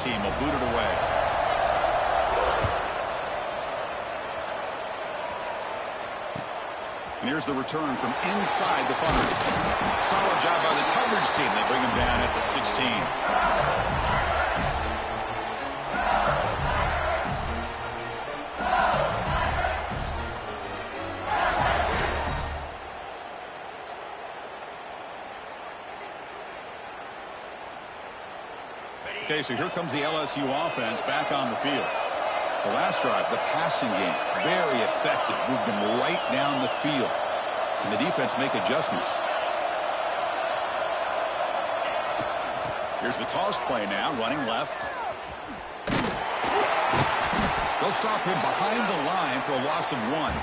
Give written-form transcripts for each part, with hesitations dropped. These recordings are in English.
team will boot it away. And here's the return from inside the 5. Solid job by the coverage team. They bring him down at the 16. Okay, so here comes the LSU offense back on the field. The last drive, the passing game, very effective. Moved them right down the field. And the defense make adjustments. Here's the toss play now, running left. They'll stop him behind the line for a loss of 1.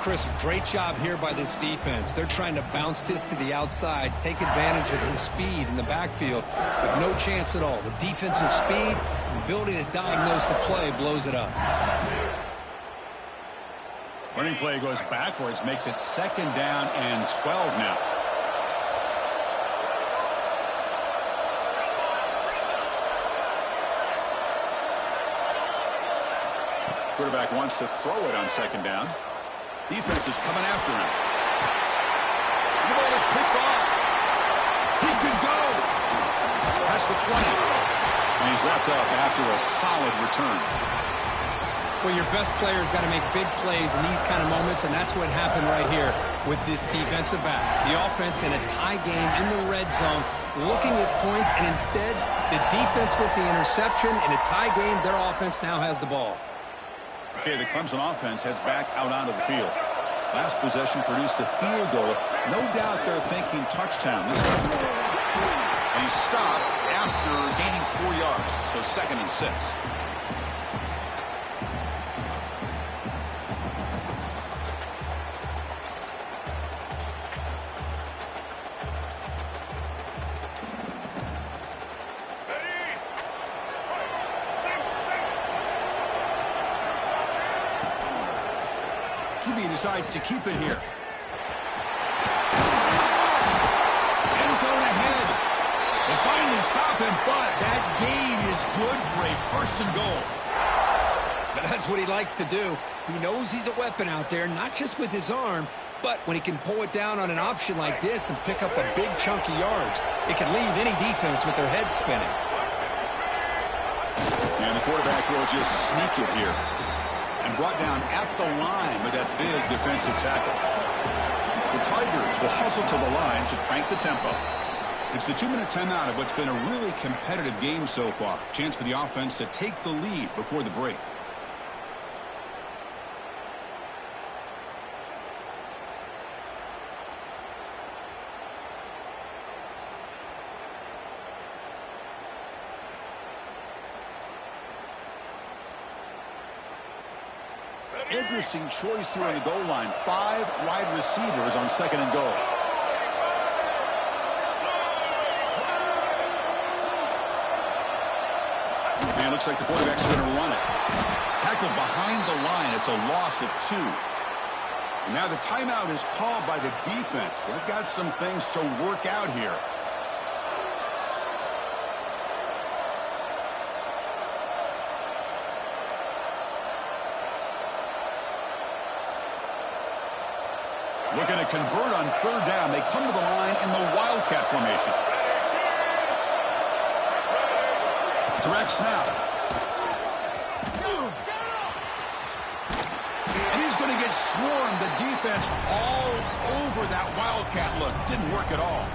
Chris, great job here by this defense. They're trying to bounce this to the outside, take advantage of his speed in the backfield, but no chance at all. The defensive speed, ability to diagnose the play, blows it up. Running play goes backwards, makes it 2nd down and 12 now. Quarterback wants to throw it on 2nd down. Defense is coming after him. The ball is picked off. He could go. That's the 20. And he's wrapped up after a solid return. Well, your best player's got to make big plays in these kind of moments, and that's what happened right here with this defensive back. The offense in a tie game in the red zone, looking at points, and instead, the defense with the interception. In a tie game, their offense now has the ball. Okay, the Clemson offense heads back out onto the field. Last possession produced a field goal. No doubt they're thinking touchdown this time. And he stopped after gaining 4 yards, so 2nd and 6. Decides to keep it here. End zone ahead. They finally stop him, but that gain is good for a 1st and goal. That's what he likes to do. He knows he's a weapon out there, not just with his arm, but when he can pull it down on an option like this and pick up a big chunk of yards, it can leave any defense with their head spinning. And the quarterback will just sneak it here. And brought down at the line with that big defensive tackle. The Tigers will hustle to the line to crank the tempo. It's the 2-minute timeout of what's been a really competitive game so far. Chance for the offense to take the lead before the break. Interesting choice here on the goal line. 5 wide receivers on 2nd and goal. And it looks like the quarterback's going to run it. Tackled behind the line. It's a loss of 2. And now the timeout is called by the defense. They've got some things to work out here. Looking to convert on 3rd down. They come to the line in the Wildcat formation. Direct snap. And he's going to get swarmed. The defense all over that Wildcat look. Didn't work at all.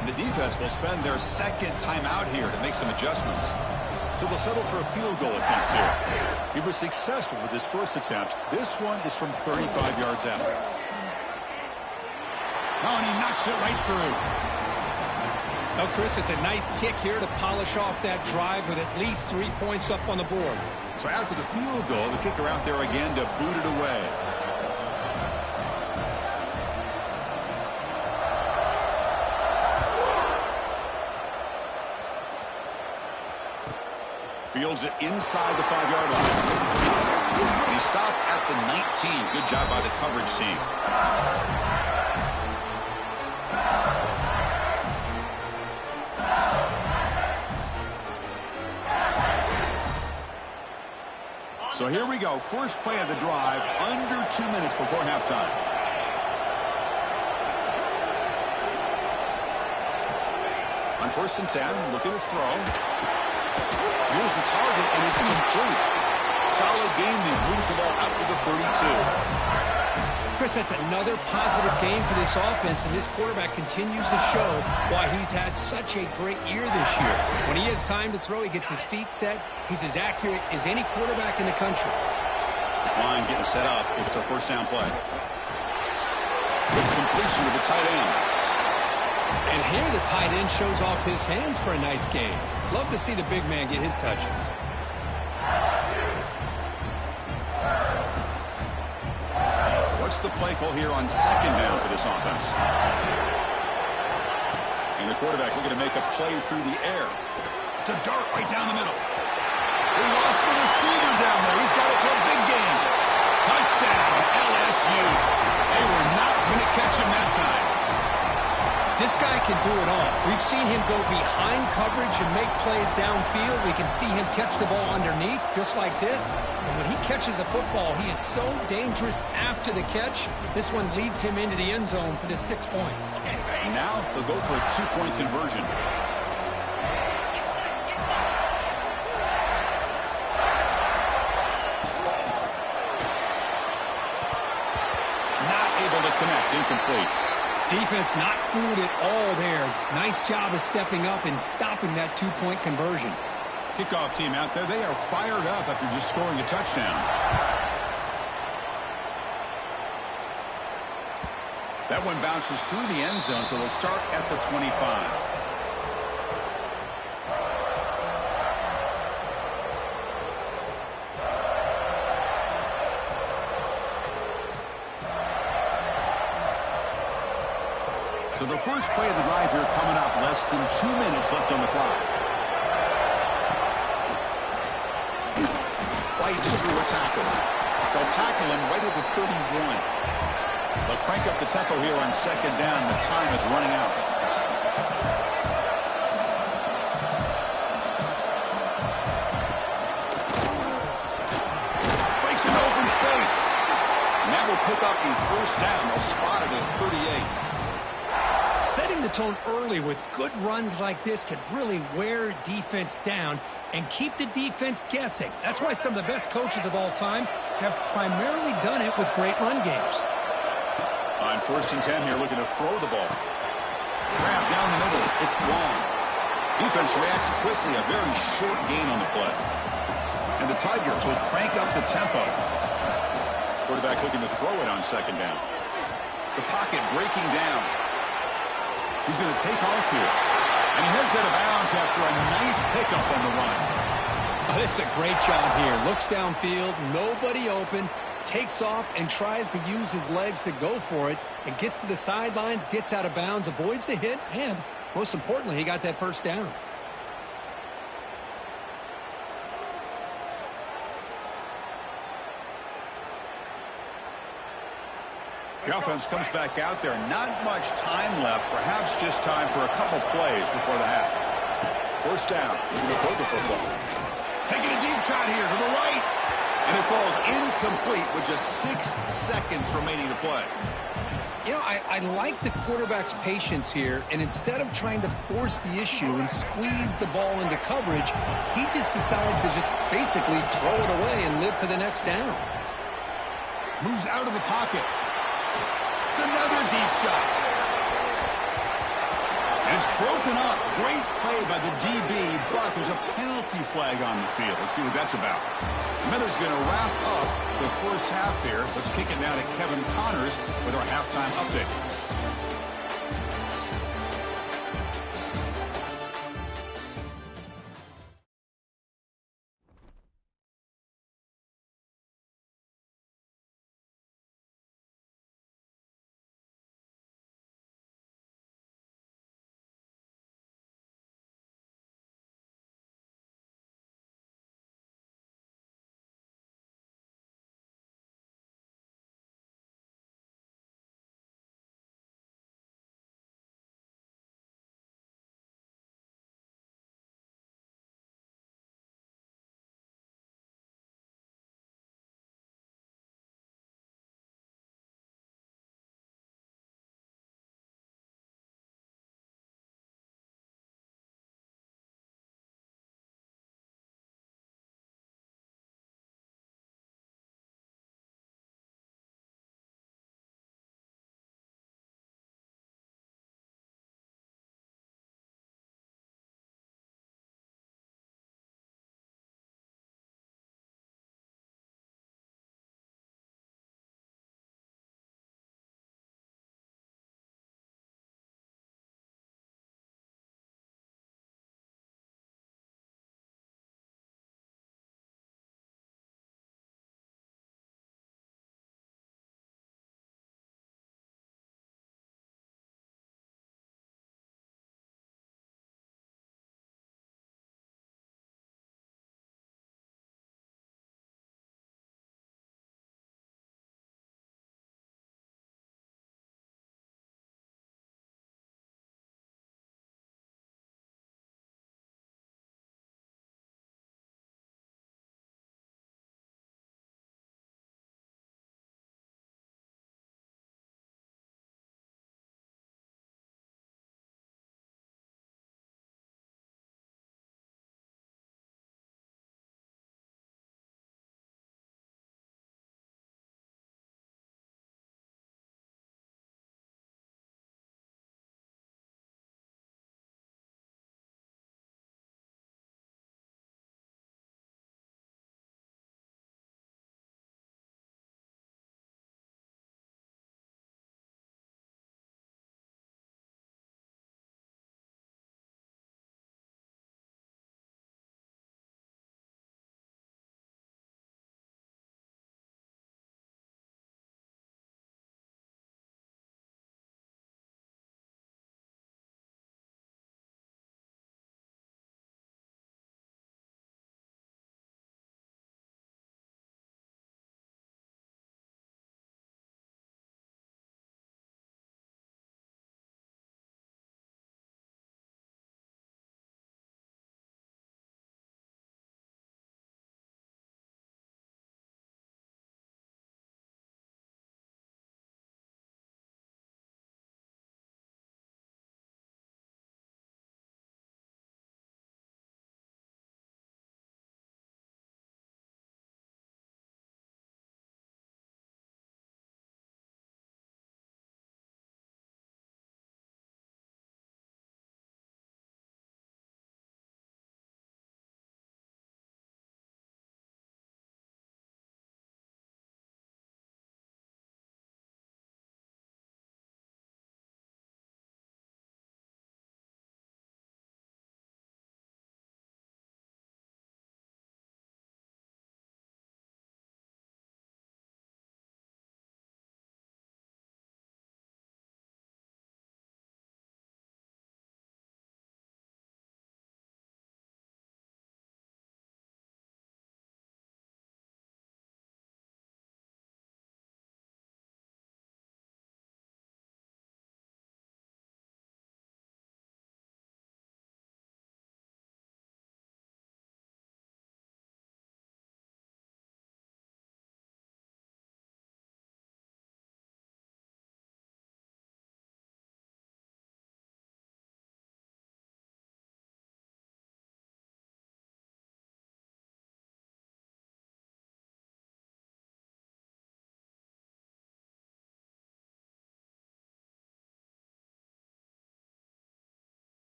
And the defense will spend their 2nd timeout here to make some adjustments. So they'll settle for a field goal attempt here. He was successful with his 1st attempt. This one is from 35 yards out. Oh, and he knocks it right through. No, Chris, it's a nice kick here to polish off that drive with at least 3 points up on the board. So after the field goal, the kicker out there again to boot it away. Fields it inside the 5-yard line. And he stopped at the 19. Good job by the coverage team. So here we go. First play of the drive, under 2 minutes before halftime. On 1st and 10, look at the throw. Here's the target, and it's complete. Solid gain there. Moves the ball out to the 32. Chris, that's another positive game for this offense, and this quarterback continues to show why he's had such a great year this year. When he has time to throw, he gets his feet set. He's as accurate as any quarterback in the country. This line getting set up. It's a first down play. Good completion to the tight end. And here the tight end shows off his hands for a nice game. Love to see the big man get his touches. What's the play call here on 2nd down for this offense? And the quarterback looking to make a play through the air. It's a dart right down the middle. He lost the receiver down there. He's got it for a big game. Touchdown, LSU. They were not going to catch him that time. This guy can do it all. We've seen him go behind coverage and make plays downfield. We can see him catch the ball underneath, just like this. And when he catches a football, he is so dangerous after the catch. This one leads him into the end zone for the 6 points. Now they'll go for a 2-point conversion. Not able to connect, incomplete. Defense not fooled at all there. Nice job of stepping up and stopping that 2-point conversion. Kickoff team out there, they are fired up after just scoring a touchdown. That one bounces through the end zone, so they'll start at the 25. So the first play of the drive here coming up, less than 2 minutes left on the clock. Fights through a tackle. They'll tackle him right at the 31. They'll crank up the tempo here on 2nd down. The time is running out. Breaks into open space. And that will pick up the first down. They'll spot it at 38. Setting the tone early with good runs like this can really wear defense down and keep the defense guessing. That's why some of the best coaches of all time have primarily done it with great run games. On 1st and 10 here, looking to throw the ball. Grab down the middle. It's gone. Defense reacts quickly. A very short gain on the play. And the Tigers will crank up the tempo. Quarterback looking to throw it on 2nd down. The pocket breaking down. He's going to take off here. And he heads out of bounds after a nice pickup on the run. Oh, this is a great job here. Looks downfield, nobody open, takes off and tries to use his legs to go for it, and gets to the sidelines, gets out of bounds, avoids the hit, and most importantly, he got that first down. The offense comes back out there. Not much time left. Perhaps just time for a couple plays before the half. First down. Looking to throw the football. Taking a deep shot here to the right. And it falls incomplete with just 6 seconds remaining to play. You know, I like the quarterback's patience here, and instead of trying to force the issue and squeeze the ball into coverage, he just decides to just basically throw it away and live for the next down. Moves out of the pocket. It's another deep shot. And it's broken up. Great play by the DB, but there's a penalty flag on the field. Let's see what that's about. Miller's going to wrap up the first half here. Let's kick it now to Kevin Connors with our halftime update.